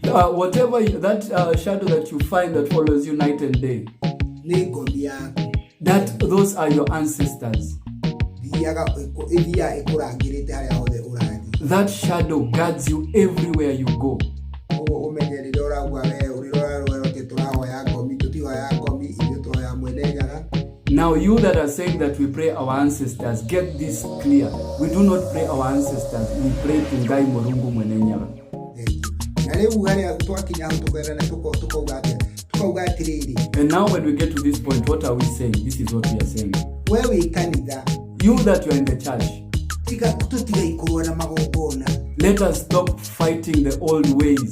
Whatever that shadow that you find that follows you night and day, that those are your ancestors. That shadow guards you everywhere you go. Now you that are saying that we pray our ancestors, get this clear. We do not pray our ancestors, we pray to Ngai Morungu Mwenenyaga. And now when we get to this point, what are we saying? This is what we are saying. You that you are in the church, let us stop fighting the old ways.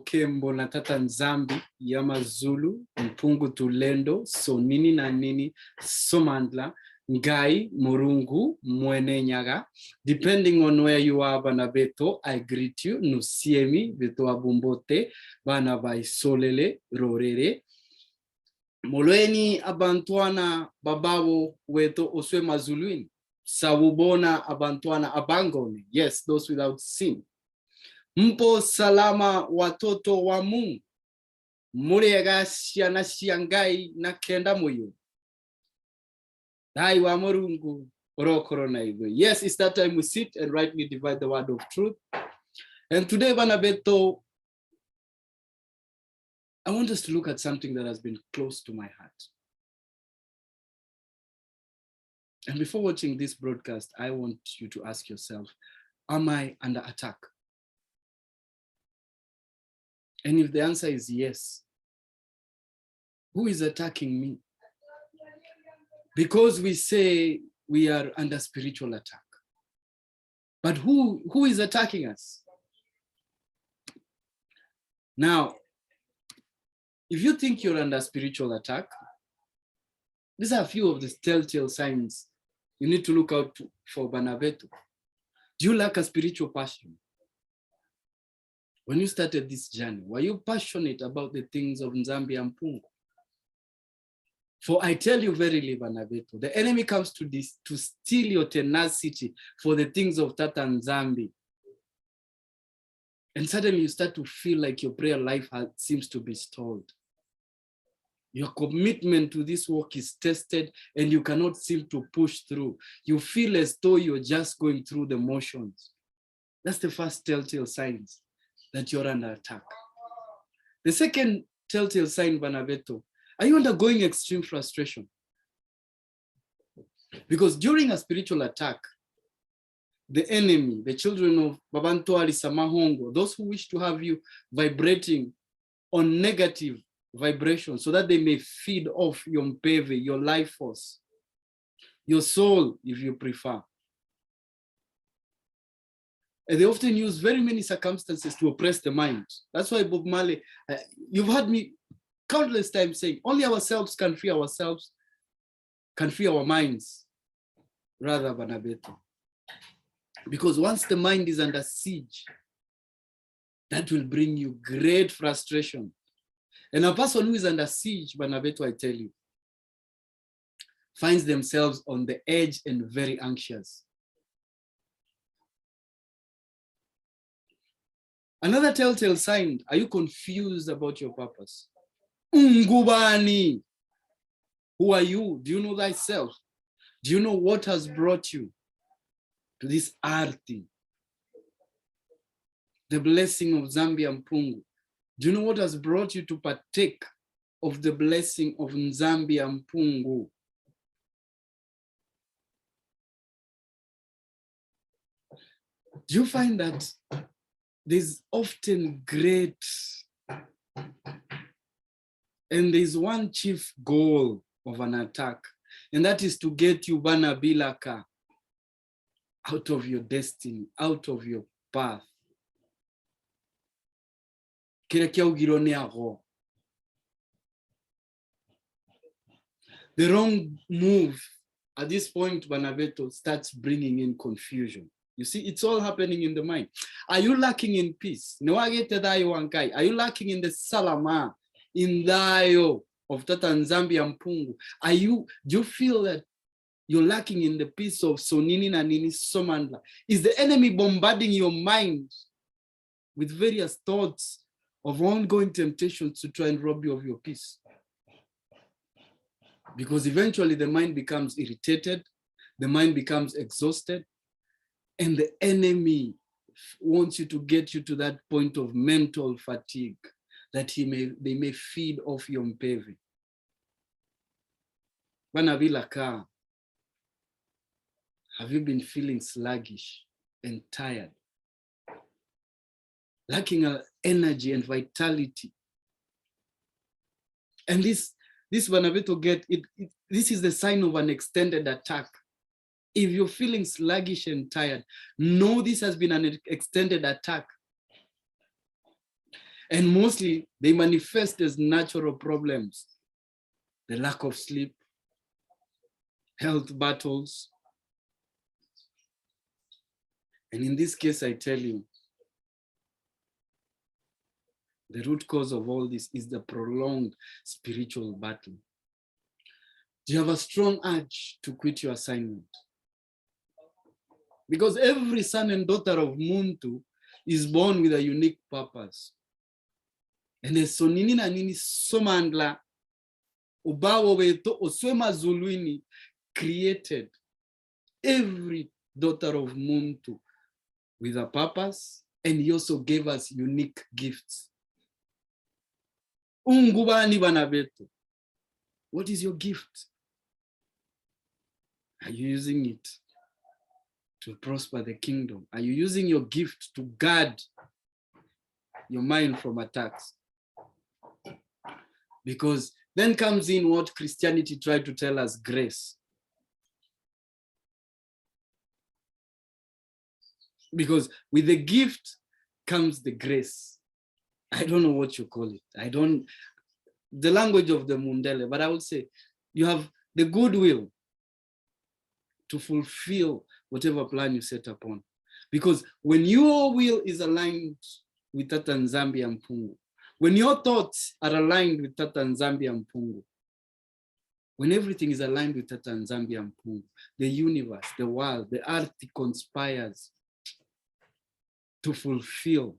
Kembo na tata nzambi yamazulu mpungu tulendo so nini na nini somandla Ngai Morungu Mwenenyaga. Depending on where you are bana beto, I greet you nusiemi beto abumbote bana ba Isolele Ruriri molweni abantuana bababo weto oswe mazuluini sawubona abantuana abangoni. Yes, those without sin. Mpo salama watoto wa Mungu. Muriega siana siangai na kenda moyo. Dai wa Morungu orokoro na igo. Yes, it's that time we sit and rightly divide the word of truth. And today, Banabeto, I want us to look at something that has been close to my heart. And before watching this broadcast, I want you to ask yourself, am I under attack? And if the answer is yes, who is attacking me? Because we say we are under spiritual attack. But who is attacking us? Now, if you think you're under spiritual attack, these are a few of the telltale signs you need to look out for Banabeto. Do you lack a spiritual passion? When you started this journey, were you passionate about the things of Nzambi and Pungu? For I tell you verily, Banabeto, the enemy comes to steal your tenacity for the things of Tata Nzambi. And suddenly you start to feel like your prayer life seems to be stalled. Your commitment to this work is tested and you cannot seem to push through. You feel as though you're just going through the motions. That's the first telltale signs that you're under attack. The second telltale sign, Banabeto, are you undergoing extreme frustration? Because during a spiritual attack, the enemy, the children of Babantu Samahongo, those who wish to have you vibrating on negative vibration so that they may feed off your mpeve, your life force, your soul, if you prefer. And they often use very many circumstances to oppress the mind. That's why Bob Marley, you've heard me countless times saying, only ourselves, can free our minds, rather Banabeto. Because once the mind is under siege, that will bring you great frustration. And a person who is under siege, Banabeto, I tell you, finds themselves on the edge and very anxious. Another telltale sign, are you confused about your purpose? Ungubani. Who are you? Do you know thyself? Do you know what has brought you to this arti? The blessing of Zambia Mpungu. Do you know what has brought you to partake of the blessing of Zambia Mpungu? Do you find that there's often great, and there's one chief goal of an attack, and that is to get you Banabilaka out of your destiny, out of your path. The wrong move at this point, Banabeto, starts bringing in confusion. You see, it's all happening in the mind. Are you lacking in peace? Are you lacking in the salama, in dayo of Tata Zambia Mpungu? Do you feel that you're lacking in the peace of Sonini na Nini Somandla? Is the enemy bombarding your mind with various thoughts of ongoing temptations to try and rob you of your peace? Because eventually the mind becomes irritated, the mind becomes exhausted, and the enemy wants you to get you to that point of mental fatigue that they may feed off your mpeve. Banavilaka, have you been feeling sluggish and tired? Lacking energy and vitality? And this Banaveto this is the sign of an extended attack. If you're feeling sluggish and tired, know this has been an extended attack. And mostly they manifest as natural problems. The lack of sleep, health battles. And in this case, I tell you, the root cause of all this is the prolonged spiritual battle. Do you have a strong urge to quit your assignment? Because every son and daughter of Muntu is born with a unique purpose. And the sonini na nini somandla ubawo weto oswema zuluini created every daughter of Muntu with a purpose, and he also gave us unique gifts. Ungubani banabeto. What is your gift? Are you using it to prosper the kingdom? Are you using your gift to guard your mind from attacks? Because then comes in what Christianity tried to tell us, grace. Because with the gift comes the grace. I don't know what you call it. The language of the Mundele, but I would say you have the goodwill to fulfill whatever plan you set upon. Because when your will is aligned with Tata Zambia Mpungu, when your thoughts are aligned with Tata Zambia Mpungu, when everything is aligned with Tata Zambia Mpungu, the universe, the world, the earth conspires to fulfill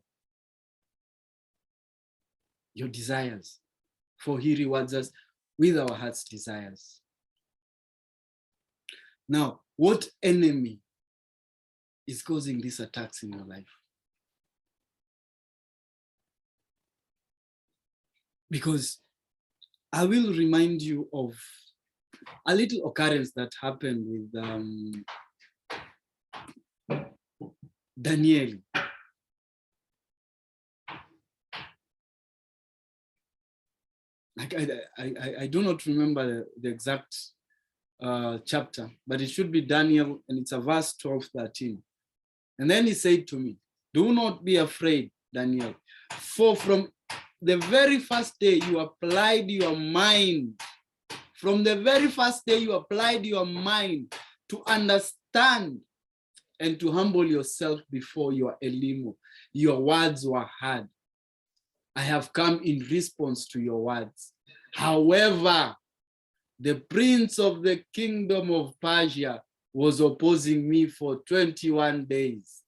your desires, for he rewards us with our heart's desires. Now, what enemy is causing these attacks in your life. Because I will remind you of a little occurrence that happened with Daniel. I do not remember the exact chapter, but it should be Daniel, and it's a verse 12, 13. And then he said to me, do not be afraid, Daniel, for from the very first day you applied your mind, from the very first day you applied your mind to understand and to humble yourself before your Elimo, your words were heard. I have come in response to your words. However, the prince of the kingdom of Persia was opposing me for 21 days.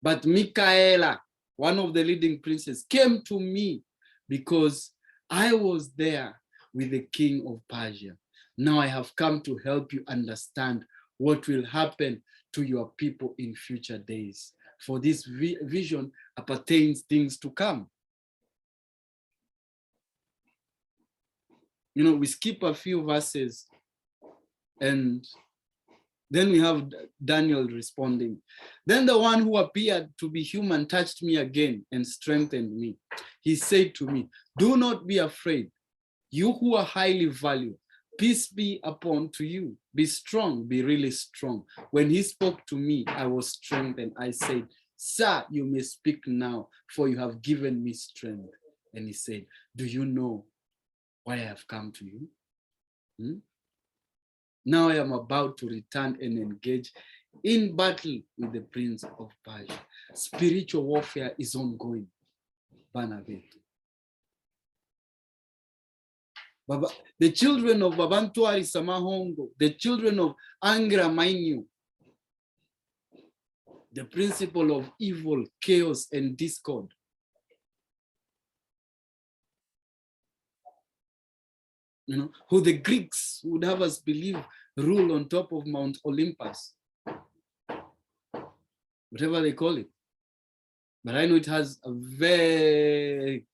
But Michaela, one of the leading princes, came to me because I was there with the king of Persia. Now I have come to help you understand what will happen to your people in future days. For this vision appertains things to come. You know, we skip a few verses and then we have Daniel responding. Then the one who appeared to be human touched me again and strengthened me. He said to me, do not be afraid, you who are highly valued. Peace be upon to you. Be strong, be really strong. When he spoke to me, I was strengthened. I said, sir, you may speak now, for you have given me strength. And he said, do you know why I have come to you? Now I am about to return and engage in battle with the prince of Persia. Spiritual warfare is ongoing. The children of Babantu Samahongo, the children of Angra Mainyu, the principle of evil, chaos, and discord. You know, who the Greeks would have us believe rule on top of Mount Olympus, whatever they call it. But I know it has a very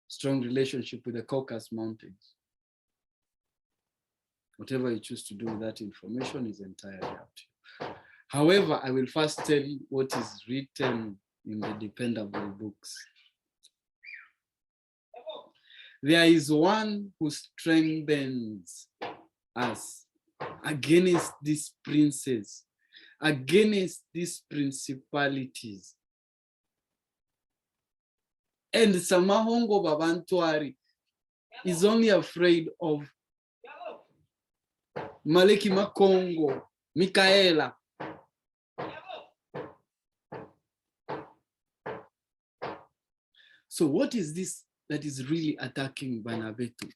strong relationship with the Caucasus Mountains. Whatever you choose to do with that information is entirely up to you. However, I will first tell you what is written in the dependable books. There is one who strengthens us against these princes, against these principalities. And Samahongo Babantuari is only afraid of Maleki Makongo, Michaela. So what is this that is really attacking Banabetu?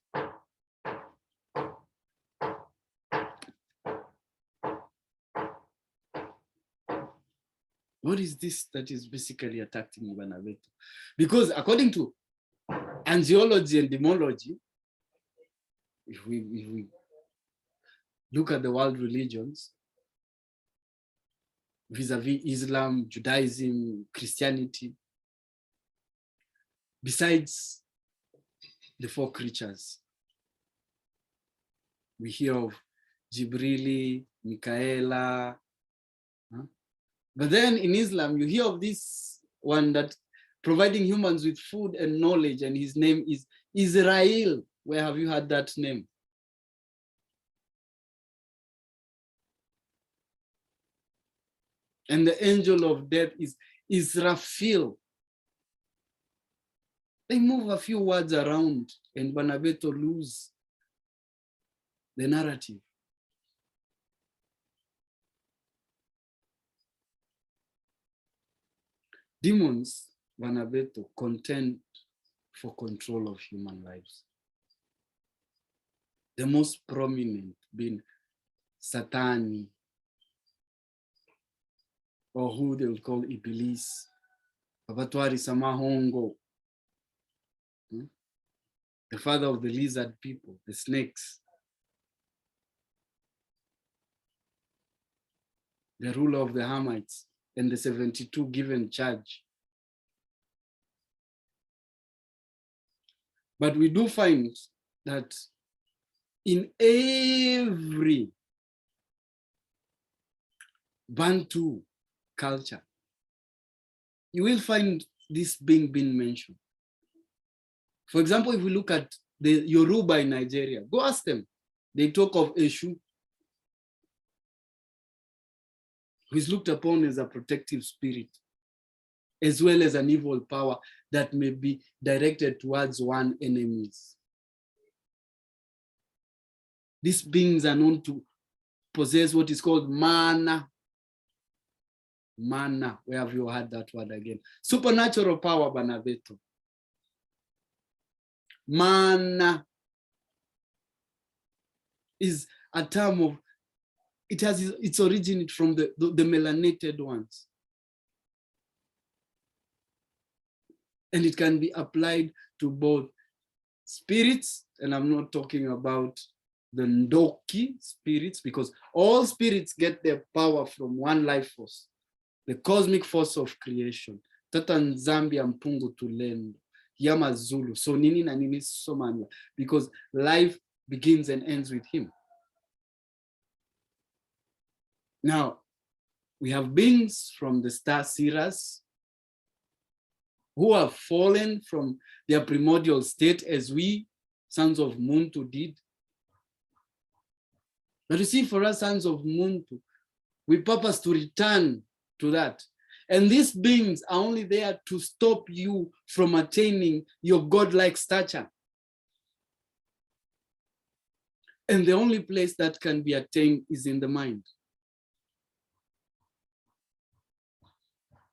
What is this that is basically attacking Banabetu? Because according to angiology and demology, if we look at the world religions, vis-a-vis Islam, Judaism, Christianity, besides the four creatures, we hear of Jibrili, Michaela. But then in Islam, you hear of this one that providing humans with food and knowledge, and his name is Israel. Where have you heard that name? And the angel of death is Israfil. They move a few words around and Banabeto lose the narrative. Demons, Banabeto, contend for control of human lives. The most prominent being Satani, or who they will call Iblis, Babatwari Samahongo, the father of the lizard people, the snakes. the ruler of the Hamites, and the 72 given charge. But we do find that in every Bantu culture, you will find this being mentioned. For example, if we look at the Yoruba in Nigeria, go ask them. They talk of Eshu, who is looked upon as a protective spirit, as well as an evil power that may be directed towards one enemies. These beings are known to possess what is called mana. Mana, where have you heard that word again? Supernatural power, Banaveto. Mana is a term of, it has its origin from the melanated ones. And it can be applied to both spirits, and I'm not talking about the Ndoki spirits, because all spirits get their power from one life force, the cosmic force of creation. Tata Nzambi Mpungu Tulendo, Yama Zulu, so nini na nini somanya, because life begins and ends with him. Now, we have beings from the star Sirius who have fallen from their primordial state, as we, sons of Muntu, did. But you see, for us, sons of Muntu, we purpose to return to that. And these beings are only there to stop you from attaining your godlike stature. And the only place that can be attained is in the mind.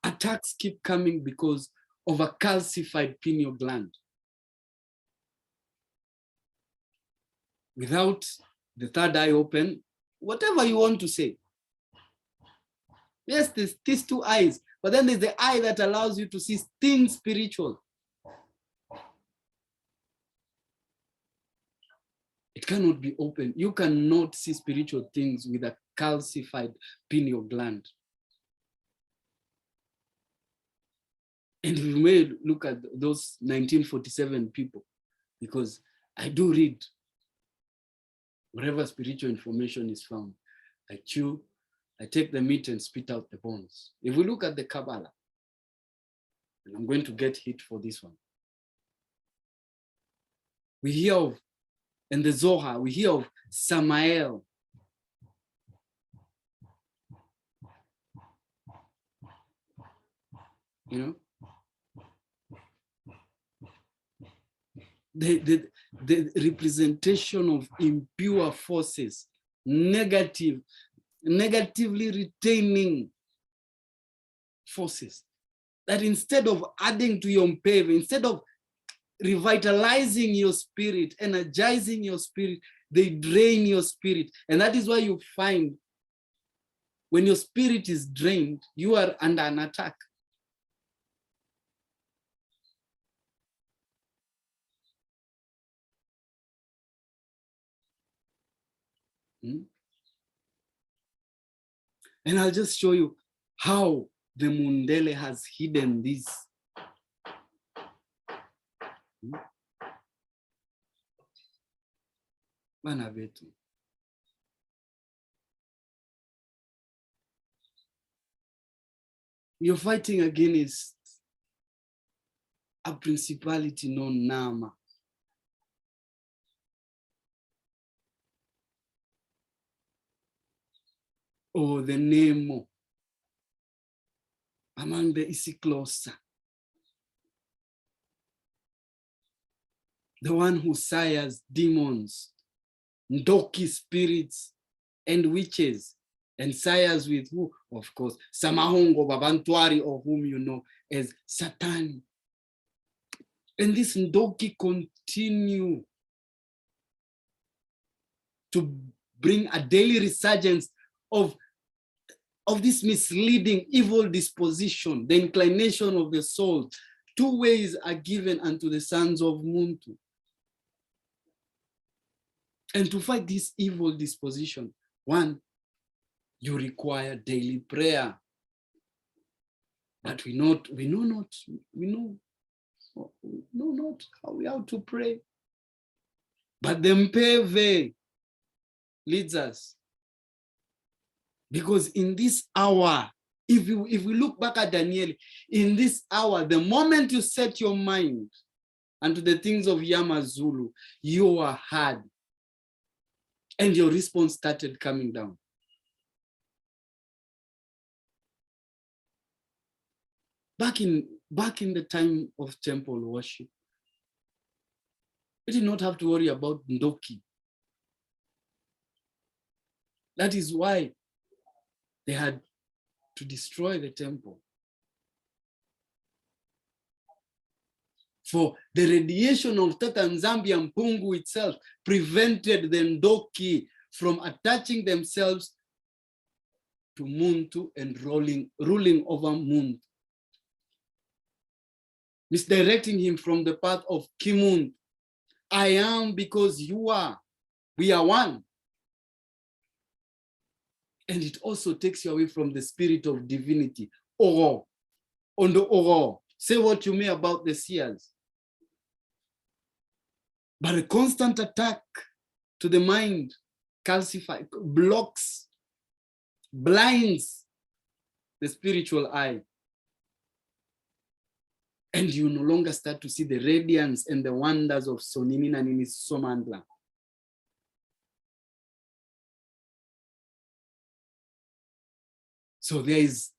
Attacks keep coming because of a calcified pineal gland. Without the third eye open, whatever you want to say. Yes, there's these two eyes, but then there's the eye that allows you to see things spiritual. It cannot be open. You cannot see spiritual things with a calcified pineal gland. And we may look at those 1947 people, because I do read wherever spiritual information is found. I chew, I take the meat and spit out the bones. If we look at the Kabbalah, and I'm going to get hit for this one, we hear of, in the Zohar, we hear of Samael. You know? The representation of impure forces, negatively retaining forces, that instead of adding to your pain, instead of revitalizing your spirit, energizing your spirit, they drain your spirit. And that is why you find when your spirit is drained, you are under an attack. And I'll just show you how the Mundele has hidden this. You're fighting against a principality known Nama. Or the Nemo among the Isiklosa. The one who sires demons, Ndoki spirits, and witches, and sires with who? Of course, Samahongo Babantwari, or whom you know as Satan. And this Ndoki continue to bring a daily resurgence of this misleading evil disposition, the inclination of the soul. Two ways are given unto the sons of Muntu. And to fight this evil disposition, one, You require daily prayer. But we know not how to pray. But the Mpeve leads us. Because in this hour, if we look back at Daniel, in this hour, the moment you set your mind unto the things of Yamazulu, you are hard. And your response started coming down. Back in the time of temple worship, we did not have to worry about Ndoki. That is why they had to destroy the temple. For the radiation of Tatanzambi and Pungu itself prevented the Ndoki from attaching themselves to Muntu and ruling over Muntu, misdirecting him from the path of Kimun. I am because you are. We are one. And it also takes you away from the spirit of divinity. Oro. Ondo Oro. Say what you may about the seers. But a constant attack to the mind calcifies, blocks, blinds the spiritual eye. And you no longer start to see the radiance and the wonders of Sonini Nanini Somandla. So there's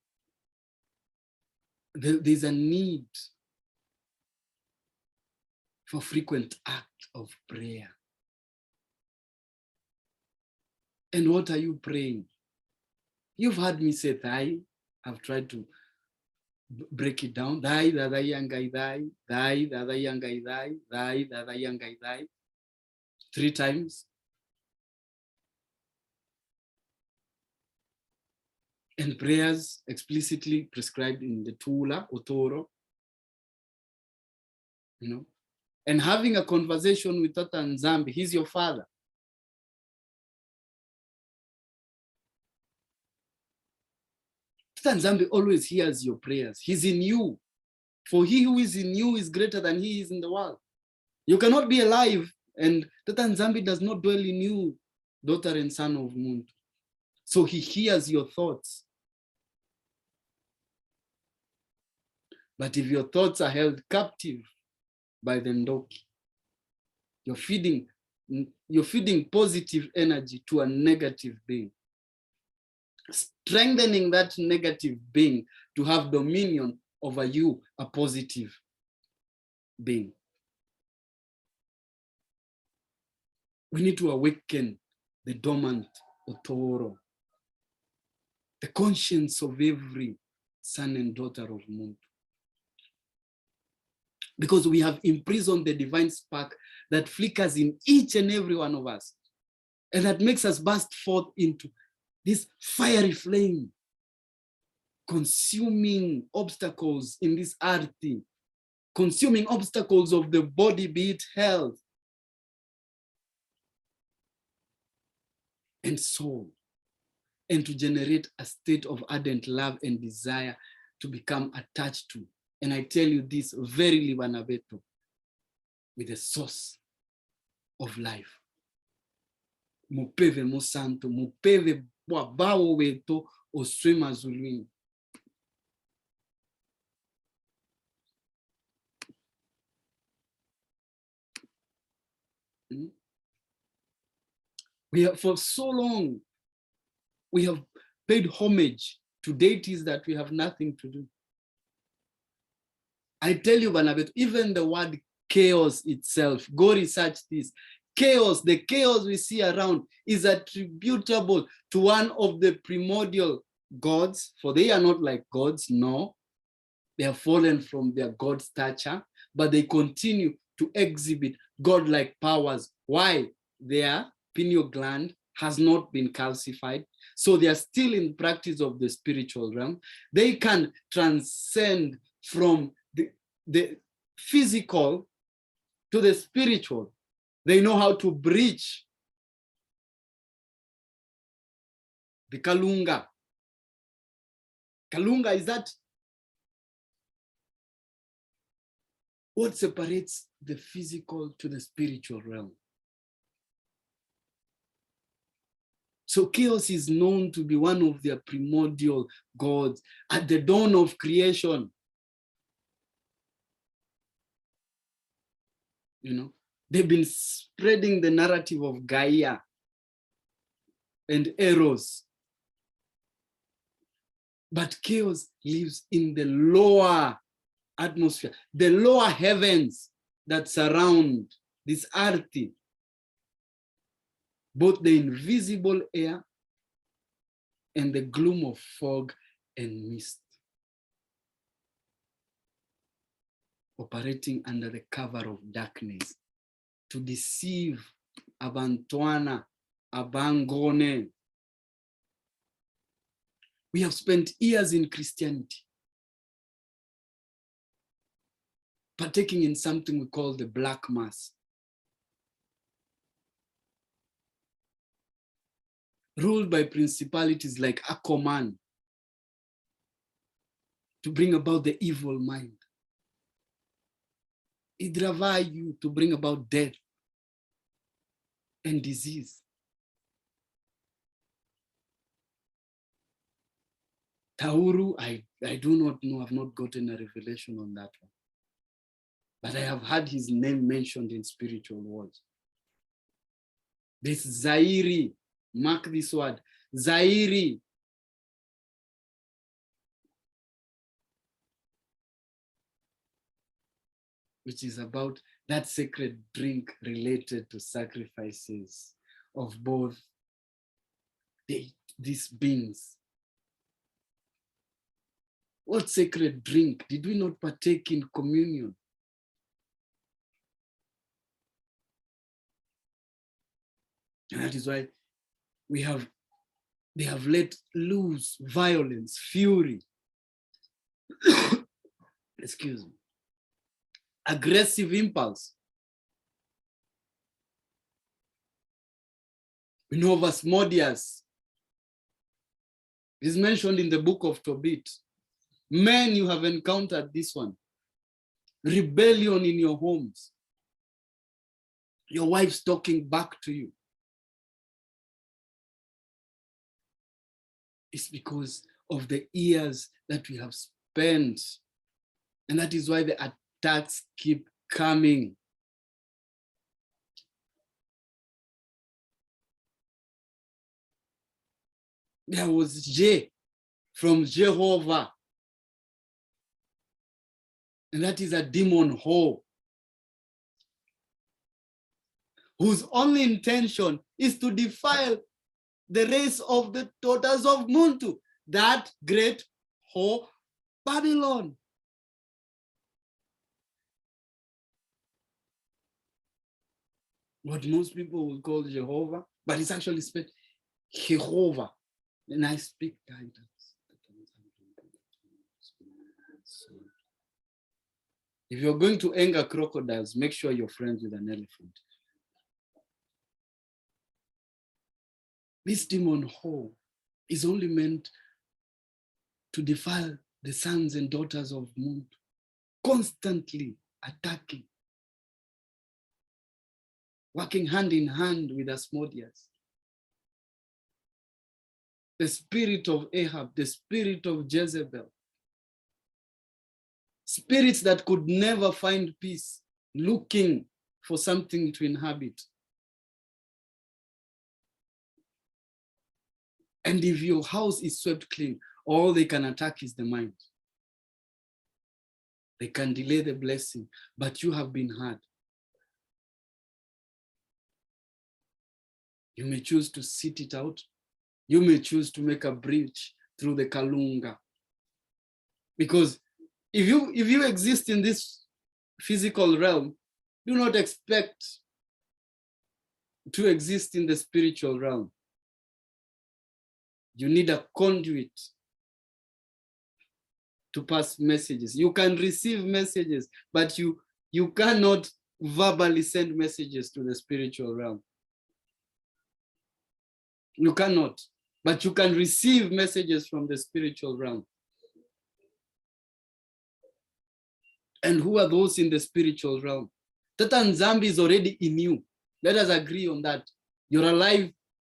a need for frequent act of prayer. And what are you praying? You've heard me say Thai. I've tried to break it down. Thai, Dada Yangai Thai, Thai, Dada Yangai Thai, Thai, Dada Yangai Thai. 3 times. And prayers explicitly prescribed in the Tula, Otoro. You know, and having a conversation with Tata Nzambi, he's your father. Tata Nzambi always hears your prayers. He's in you. For he who is in you is greater than he is in the world. You cannot be alive and Tata Nzambi does not dwell in you, daughter and son of Muntu. So he hears your thoughts. But if your thoughts are held captive by the Ndoki, you're feeding positive energy to a negative being, strengthening that negative being to have dominion over you, a positive being. We need to awaken the dormant Otoro, the conscience of every son and daughter of Muntu. Because we have imprisoned the divine spark that flickers in each and every one of us. And that makes us burst forth into this fiery flame, consuming obstacles in this earth, consuming obstacles of the body, be it health and soul, and to generate a state of ardent love and desire to become attached to. And I tell you this, verily, Banabeto, with the source of life. Mupeve musanto, mupeve wabawo weto oswema zulwini. We have, for so long, we have paid homage to deities that we have nothing to do. I tell you, Banabeto, even the word chaos itself, go research this. Chaos, the chaos we see around is attributable to one of the primordial gods, for they are not like gods, no. They have fallen from their God stature, but they continue to exhibit godlike powers. Why? Their pineal gland has not been calcified, so they are still in practice of the spiritual realm. They can transcend from the physical to the spiritual. They know how to breach the Kalunga. Kalunga is that what separates the physical to the spiritual realm. So chaos is known to be one of their primordial gods at the dawn of creation. You know, they've been spreading the narrative of Gaia and Eros. But chaos lives in the lower atmosphere, the lower heavens that surround this earth, both the invisible air and the gloom of fog and mist, operating under the cover of darkness to deceive Abantwana, Abangone. We have spent years in Christianity partaking in something we call the Black Mass, ruled by principalities like Akoman to bring about the evil mind. Idravayu to bring about death and disease. Tauru, I do not know, I've not gotten a revelation on that one. But I have heard his name mentioned in spiritual words. This Zairi, mark this word, Zairi. Which is about that sacred drink related to sacrifices of both these beings. What sacred drink? Did we not partake in communion? And that is why they have let loose violence, fury, excuse me, aggressive impulse. We know of Asmodeus. Is mentioned in the book of Tobit. Men, you have encountered this one. Rebellion in your homes. Your wife's talking back to you. It's because of the years that we have spent. And that is why the attacks keep coming. There was J from Jehovah. And that is a demon whore whose only intention is to defile the race of the daughters of Muntu, that great whore Babylon. What most people will call Jehovah, but it's actually spelled Jehovah. And I speak guidance. If you're going to anger crocodiles, make sure you're friends with an elephant. This demon whore is only meant to defile the sons and daughters of Muntu, constantly attacking, working hand in hand with Asmodeus. The spirit of Ahab, the spirit of Jezebel, spirits that could never find peace, looking for something to inhabit. And if your house is swept clean, all they can attack is the mind. They can delay the blessing, but you have been hurt. You may choose to sit it out. You may choose to make a breach through the Kalunga. Because if you exist in this physical realm, do not expect to exist in the spiritual realm. You need a conduit to pass messages. You can receive messages, but you cannot verbally send messages to the spiritual realm. You cannot. but you can receive messages from the spiritual realm. And who are those in the spiritual realm? Tata Nzambi is already in you. Let us agree on that. You're alive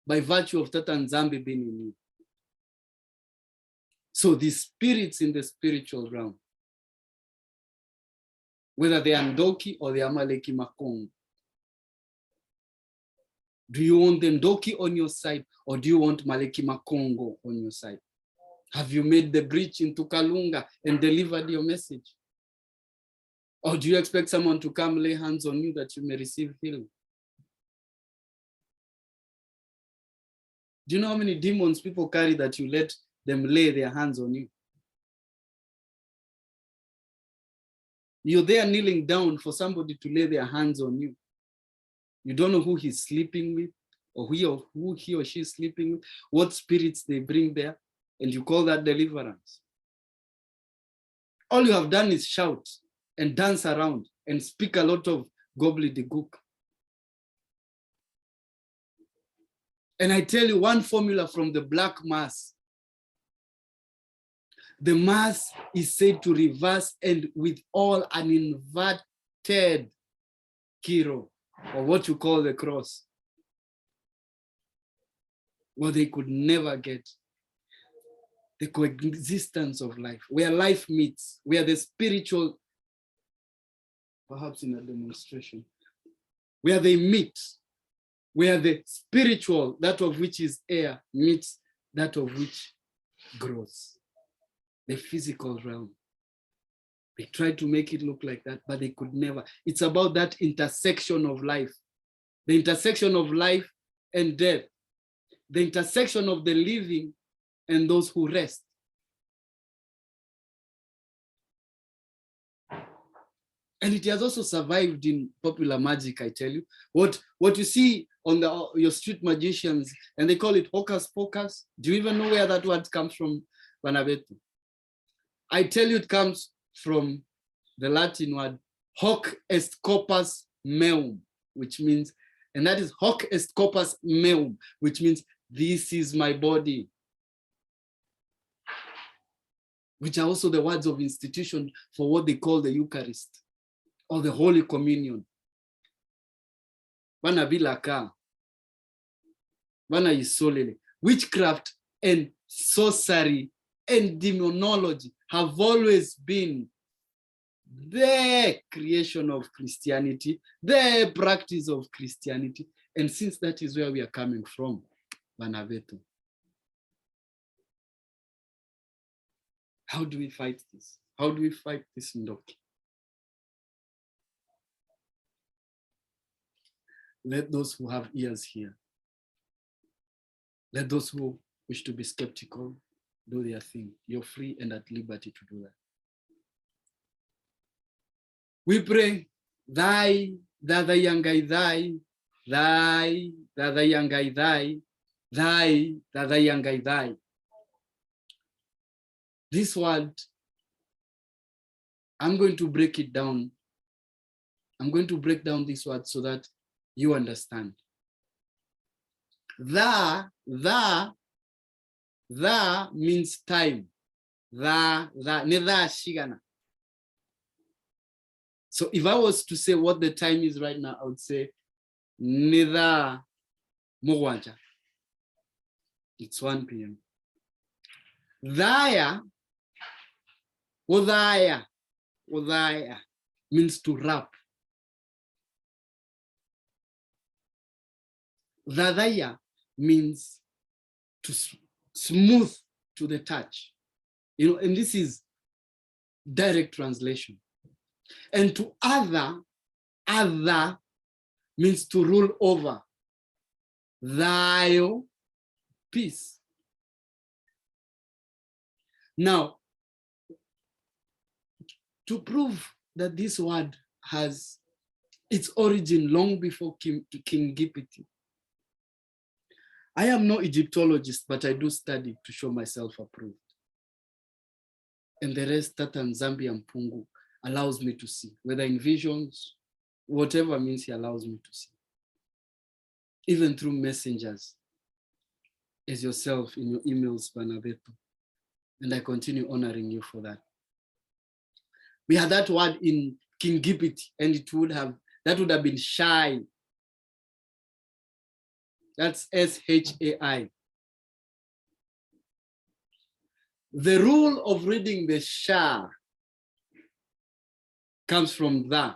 by virtue of Tata Nzambi being in you. So the spirits in the spiritual realm, whether they are Ndoki or they are Maleki Makongo, do you want the Ndoki on your side or do you want Maleki Makongo on your side? Have you made the breach into Kalunga and delivered your message? Or do you expect someone to come lay hands on you that you may receive healing? Do you know how many demons people carry that you let them lay their hands on you? You're there kneeling down for somebody to lay their hands on you. You don't know who he's sleeping with or who he or she is sleeping with, what spirits they bring there, and you call that deliverance. All you have done is shout and dance around and speak a lot of gobbledygook. And I tell you one formula from the black mass. The mass is said to reverse and with all an inverted kiro, or what you call the cross, what they could never get. The coexistence of life, where life meets, where the spiritual, perhaps in a demonstration, where they meet, where the spiritual, that of which is air, meets that of which grows. The physical realm. They tried to make it look like that, but they could never. It's about that intersection of life. The intersection of life and death. The intersection of the living and those who rest. And it has also survived in popular magic, I tell you. What you see on your street magicians, and they call it hocus pocus. Do you even know where that word comes from, Banabetu? I tell you, it comes from the Latin word hoc est corpus meum, which means, and that is hoc est corpus meum, which means this is my body, which are also the words of institution for what they call the Eucharist or the Holy Communion. Bana bilaka, bana isolele. Witchcraft and sorcery and demonology have always been the creation of Christianity, the practice of Christianity. And since that is where we are coming from, Banaveto. How do we fight this? How do we fight this Ndoki? Let those who have ears hear. Let those who wish to be skeptical do their thing. You're free and at liberty to do that. We pray, thy, Dada Yangai, thy, Dada Yangai, thy, Dada Yangai, thy. This word, I'm going to break it down. I'm going to break down this word so that you understand. The means time. Shigana. So if I was to say what the time is right now, I would say Nida Mogwaja. It's 1 p.m. Udaya means to wrap. Dadaya means to smooth to the touch. You know, and this is direct translation. And to other means to rule over. Thy peace. Now, to prove that this word has its origin long before King Gipiti, I am no Egyptologist, but I do study to show myself approved. And the rest, Tata Nzambi and Pungu, allows me to see, whether in visions, whatever means he allows me to see. Even through messengers. as yourself in your emails, Banabeto. And I continue honoring you for that. We had that word in Kingipiti, and that would have been shy. That's S-H-A-I. The rule of reading the sha comes from the.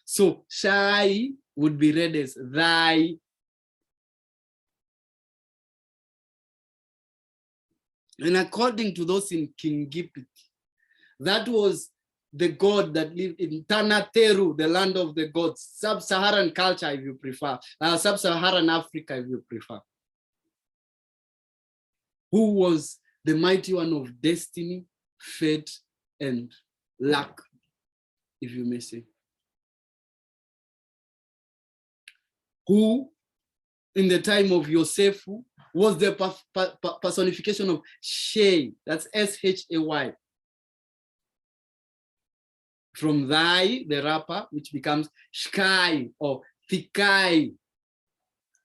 So shy would be read as thy. And according to those in Kingipiti, that was the god that lived in Tanateru, the land of the gods, sub-Saharan culture if you prefer, sub-Saharan Africa if you prefer, who was the mighty one of destiny, fate, and luck, if you may say. Who, in the time of Yosefu, was the personification of Shay, that's S-H-A-Y. From thy, the rapper, which becomes Shkai or Thikai.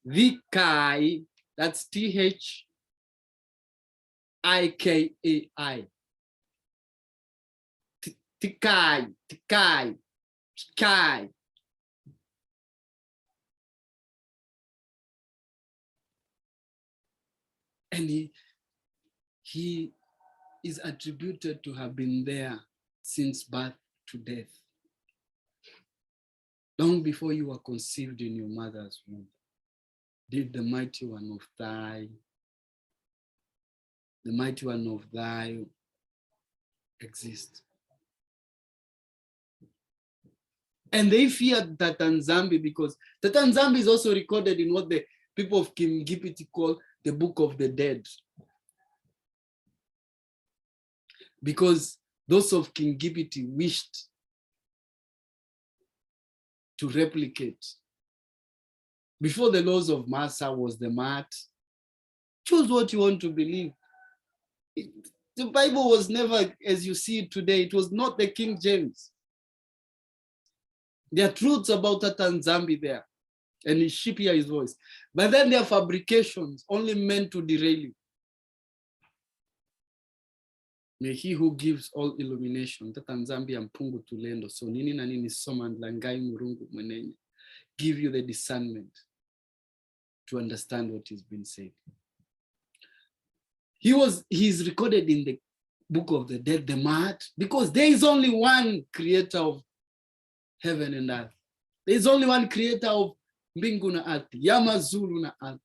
Thikai, that's T-H-I-K-A-I. Thikai, Thikai, Shkai. And he is attributed to have been there since birth to death. Long before you were conceived in your mother's womb, did the mighty one of thy exist. And they feared Tatanzambi because Tatanzambi is also recorded in what the people of Kingipiti call the Book of the Dead. Because those of Kingipiti wished to replicate. Before the laws of Massa was the mat. Choose what you want to believe. The Bible was never as you see it today. It was not the King James. There are truths about Tatanzambi there. And his sheep hear his voice. But then there are fabrications only meant to derail you. May he who gives all illumination, Tatanzambi ampungu tulendo, so nini na nini soma langai murungu mwenenye, give you the discernment to understand what is being said. He is recorded in the Book of the Dead, the Mat, because there is only one creator of heaven and earth. There is only one creator of mbingu na ardhi, Yamazulu na ardhi.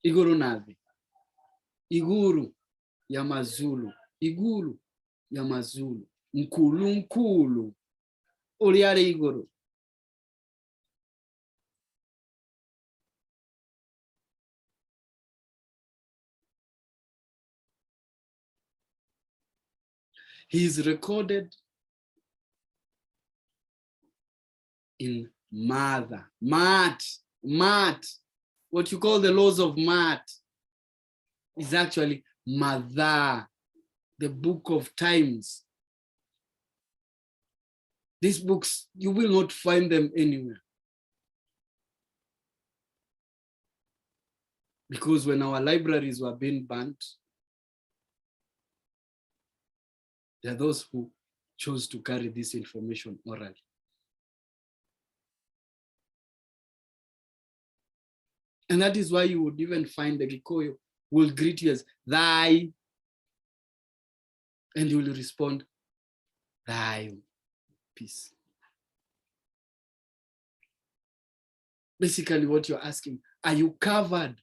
Iguru navi. Iguru Yamazulu. Iguru Yamazulu. Nkulu nkulu. Uliare iguru. He is recorded in Mother, Mat, what you call the laws of Mat is actually Mother, the book of times. These books, you will not find them anywhere. Because when our libraries were being burnt, there are those who chose to carry this information orally. And that is why you would even find the Gikoyo will greet you as thy, and you will respond, thy peace. Basically what you're asking, are you covered?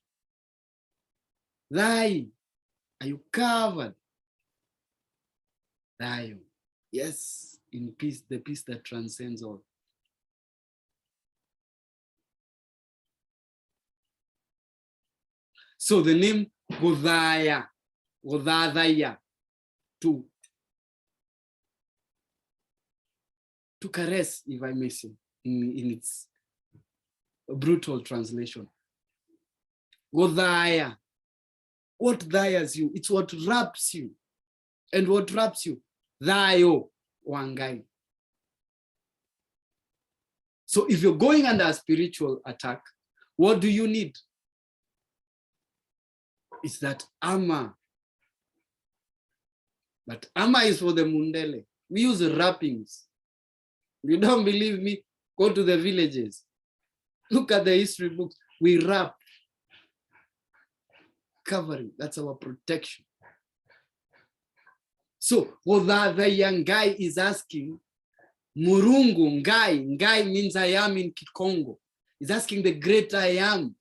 Thy, are you covered? Thy, yes, in peace, the peace that transcends all. So the name Godhaya, to caress, if I may say, in its brutal translation. Godhaya, what dhyas you? It's what wraps you. And what wraps you? Dhayo wangai. So if you're going under a spiritual attack, what do you need? It's that armor. But armor is for the mundele. We use wrappings. You don't believe me? Go to the villages. Look at the history books. We wrap. Covering. That's our protection. So what the young guy is asking, Murungu, Ngai means I am in Kikongo. He's asking the great I am,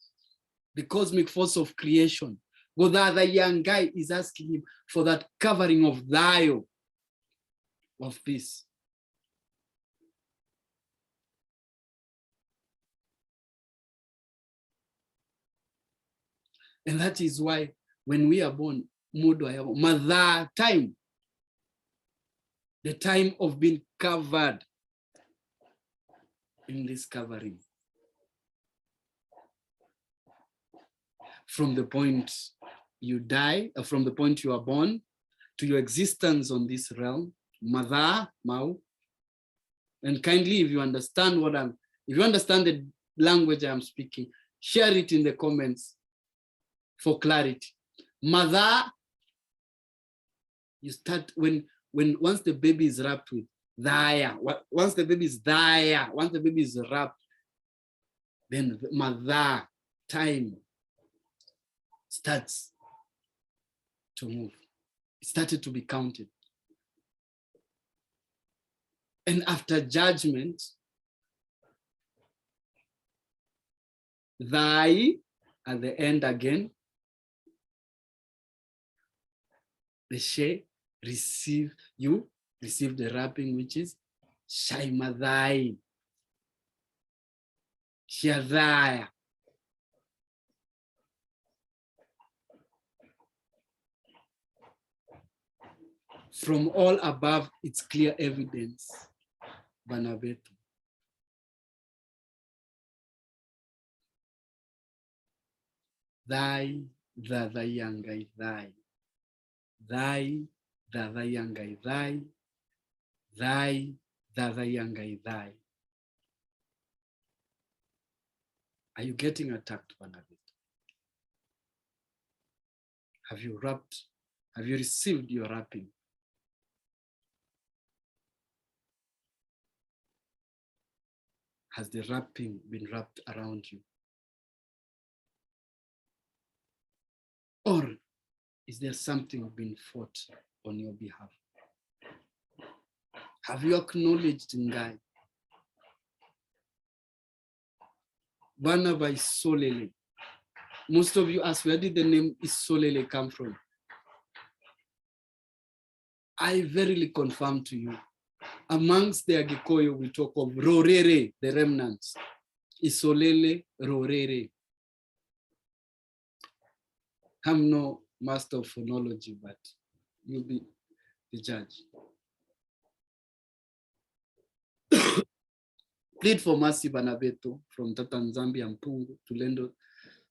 the cosmic force of creation. What the other young guy is asking him for that covering of Dio, of peace. And that is why when we are born, mother time, the time of being covered in this covering. From the point you die, from the point you are born to your existence on this realm, mother, mau. And kindly, if you understand if you understand the language I'm speaking, share it in the comments for clarity. Mother, you start once the baby is wrapped with Daya, once the baby is Daya, once the baby is wrapped, then the mother time starts to move. It started to be counted. And after judgment, thy, at the end again, the she receive the wrapping, which is Shaimadai, Shiadaya. From all above, it's clear evidence, Banabetu. Thy, the yangai, thy. Thy, the yangai, thy. Thy, the yangai, thy. Are you getting attacked, Banabetu? Have you wrapped? Have you received your wrapping? Has the wrapping been wrapped around you? Or is there something being fought on your behalf? Have you acknowledged Ngai? Bana by Isolele. Most of you ask, where did the name Isolele come from? I verily confirm to you, amongst the Agikoyo, we talk of Ruriri, the remnants. Isolele, Ruriri. I'm no master of phonology, but you'll be the judge. Plead for mercy, Banabeto, from Tatanzambi and Pungu to Lendo,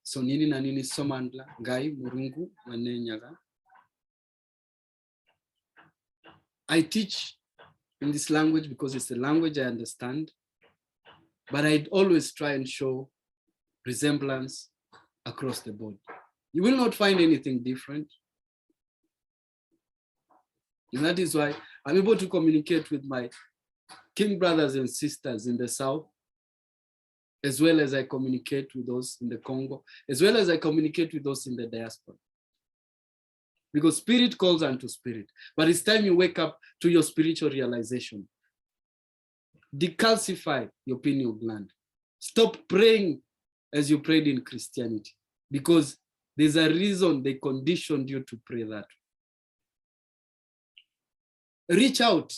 Sonini Nanini Somandla, Ngai, Murungu, Manenyaga. I teach in this language because it's a language I understand, but I'd always try and show resemblance across the board. You will not find anything different. And that is why I'm able to communicate with my king brothers and sisters in the South, as well as I communicate with those in the Congo, as well as I communicate with those in the diaspora. Because spirit calls unto spirit, but it's time you wake up to your spiritual realization. Decalcify your pineal gland. Stop praying as you prayed in Christianity, because there's a reason they conditioned you to pray that. Reach out.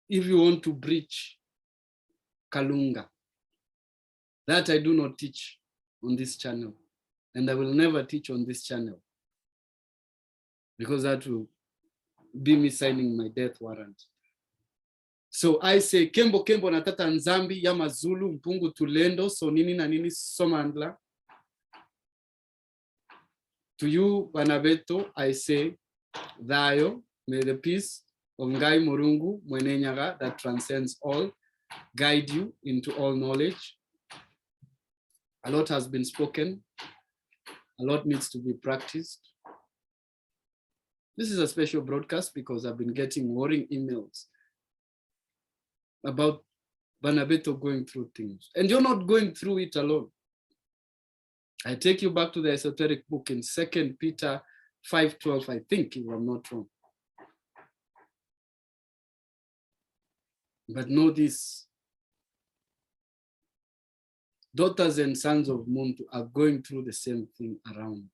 If you want to breach Kalunga, that I do not teach on this channel, and I will never teach on this channel, because that will be me signing my death warrant. So I say, Kembo Kembo na tata Nzambi, Yamazulu, Mpungu Tulendo, so nini na nini Somandla. To you, Banabeto, I say, Dayo, may the peace Ongai Murungu Mwenenyaga, that transcends all, guide you into all knowledge. A lot has been spoken. A lot needs to be practiced. This is a special broadcast because I've been getting worrying emails about Banabeto going through things. And you're not going through it alone. I take you back to the esoteric book in 2 Peter 5:12, I think, if I'm not wrong. But know this, daughters and sons of Muntu are going through the same thing around.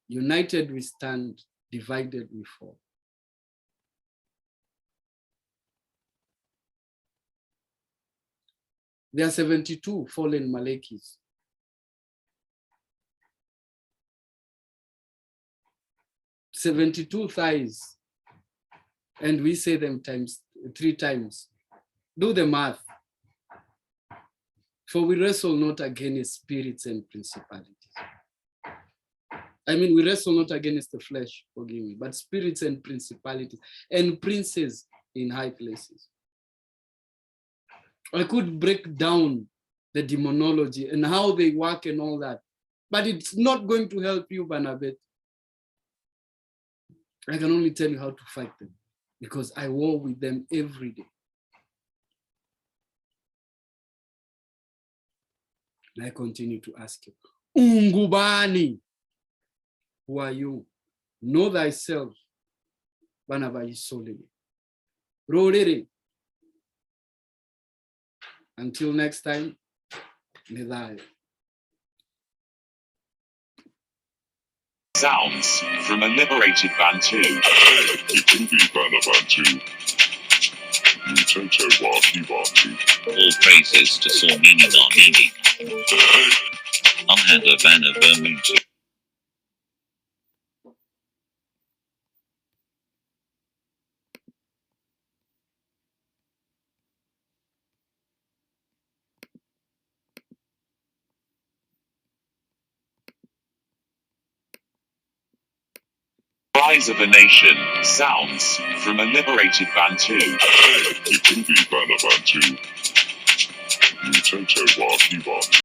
United we stand, divided we fall. There are 72 fallen Malekis. 72 thighs. And we say them 3 times. Do the math. For we wrestle not against spirits and principalities. I mean, we wrestle not against the flesh, forgive me, but spirits and principalities and princes in high places. I could break down the demonology and how they work and all that, but it's not going to help you, Banabet. I can only tell you how to fight them because I war with them every day. And I continue to ask you, Ungubani, who are you? Know thyself, Banaba Isolele. Ruriri. Until next time, Medai. Sounds from a liberated Bantu. All praises to Sornini Narnini. Unhanda Vanna Vermuntu. Rise of a Nation. Sounds from a liberated Bantu.